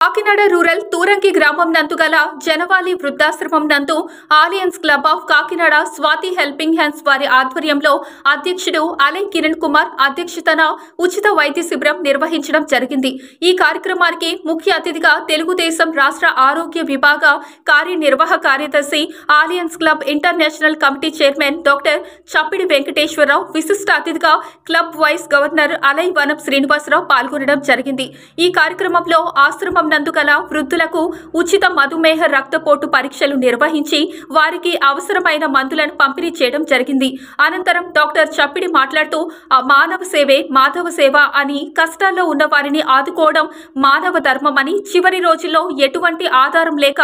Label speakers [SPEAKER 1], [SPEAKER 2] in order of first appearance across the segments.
[SPEAKER 1] Kakinada rural తూరంకి గ్రామం నందు గల జనవాలి వృద్ధాశ్రమం నందు alliance club of Kakinada Swathi helping hands వారి ఆధ్వర్యంలో అధ్యక్షుడు అలై కిరణ్ కుమార్ అధ్యక్షతన ఉచిత వైద్య శిబిరం నిర్వహించడం జరిగింది। ఈ కార్యక్రమానికి ముఖ్య అతిథిగా తెలుగుదేశం రాష్ట్ర ఆరోగ్య విభాగ కార్యనిర్వాహక కార్యదర్శి alliance club international committee chairman doctor Chappidi Venkateswara Rao, విశిష్ట అతిథిగా క్లబ్ వైస్ గవర్నర్ అలై వనం శ్రీనివాసరావు పాల్గొనడం జరిగింది। ఈ కార్యక్రమంలో ఆశ్రమం నందు గల వృద్ధులకు ఉచిత మధుమేహ రక్తపోటు పరీక్షలు నిర్వహించి వారికి అవసరమైన మందులను పంపిణీ చేయడం జరిగింది। అనంతరం డాక్టర్ చప్పిడి మాట్లాడుతూ మానవ సేవే మాధవ సేవ అని, కష్టాల్లో ఉన్న వారిని ఆదుకోవడం మానవ ధర్మమని, చివరి రోజుల్లో ఎటువంటి ఆధారం లేక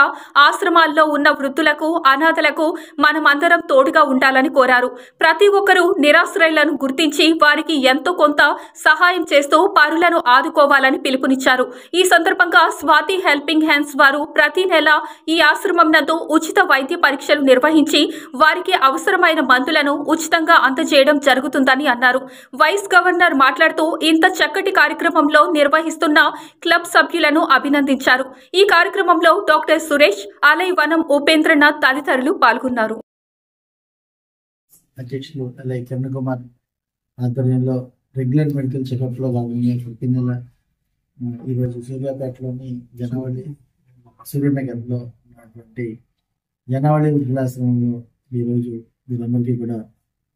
[SPEAKER 1] ఆశ్రమాల్లో ఉన్న వృద్ధులకు అనాథలకు మనమందరం తోడుగా ఉండాలని కోరారు। ప్రతి ఒక్కరూ నిరాశ్రయులను గుర్తించి వారికి ఎంతో కొంత సహాయం చేస్తూ పరులను ఆదుకోవాలని పిలుపునిచ్చారు। ఈ సందర్భంగా స్వాతి హెల్పింగ్ హ్యాండ్స్ వారు ప్రతి నెల ఈ ఆశ్రమం నందు ఉచిత వైద్య పరీక్షలు నిర్వహించి వారికి అవసరమైన మందులను ఉచితంగా అందజేయడం జరుగుతుందని అన్నారు। వైస్ గవర్నర్ మాట్లాడుతూ ఇంత చక్కటి కార్యక్రమంలో నిర్వహిస్తున్న క్లబ్ సభ్యులను అభినందించారు। ఈ కార్యక్రమంలో డాక్టర్ సురేష్, అలై వనం ఉపేంద్రనాథ్ తదితరులు పాల్గొన్నారు।
[SPEAKER 2] అధ్యక్షులు అలై కిరణ్ కుమార్ ఆధ్వర్యంలో రెగ్యులర్ మెడికల్ చెకప్ లో భాగంగా ప్రతి నెల ఈరోజు సూర్యాపేటలోని జనవళి సూర్యనగర్లో ఉన్నటువంటి జనవళి వృద్ధాశ్రమంలో ఈరోజు వీరందరికీ కూడా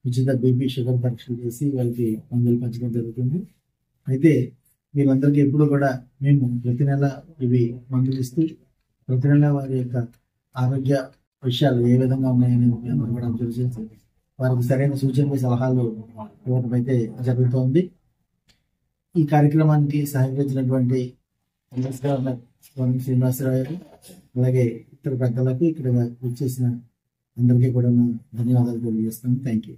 [SPEAKER 2] ఉచిత బీపీ షుగర్ పరీక్షలు చేసి వాళ్ళకి మందులు పంచడం జరుగుతుంది। అయితే వీళ్ళందరికీ ఎప్పుడు కూడా మేము ప్రతి నెల ఇవి మందులు ఇస్తూ ప్రతి నెల వారి యొక్క ఆరోగ్య విషయాలు ఏ విధంగా ఉన్నాయని అందరూ కూడా అబ్జర్వ్ చేసి వారికి సరైన సూచనలు సలహాలు ఇవ్వడం అయితే జరుగుతోంది। ఈ కార్యక్రమానికి సహకరించినటువంటి గవర్నర్ వనం శ్రీనివాసరావు గారు, అలాగే ఇతర పెద్దలకు ఇక్కడ వచ్చేసిన అందరికీ కూడా ధన్యవాదాలు తెలియజేస్తాను। Thank you.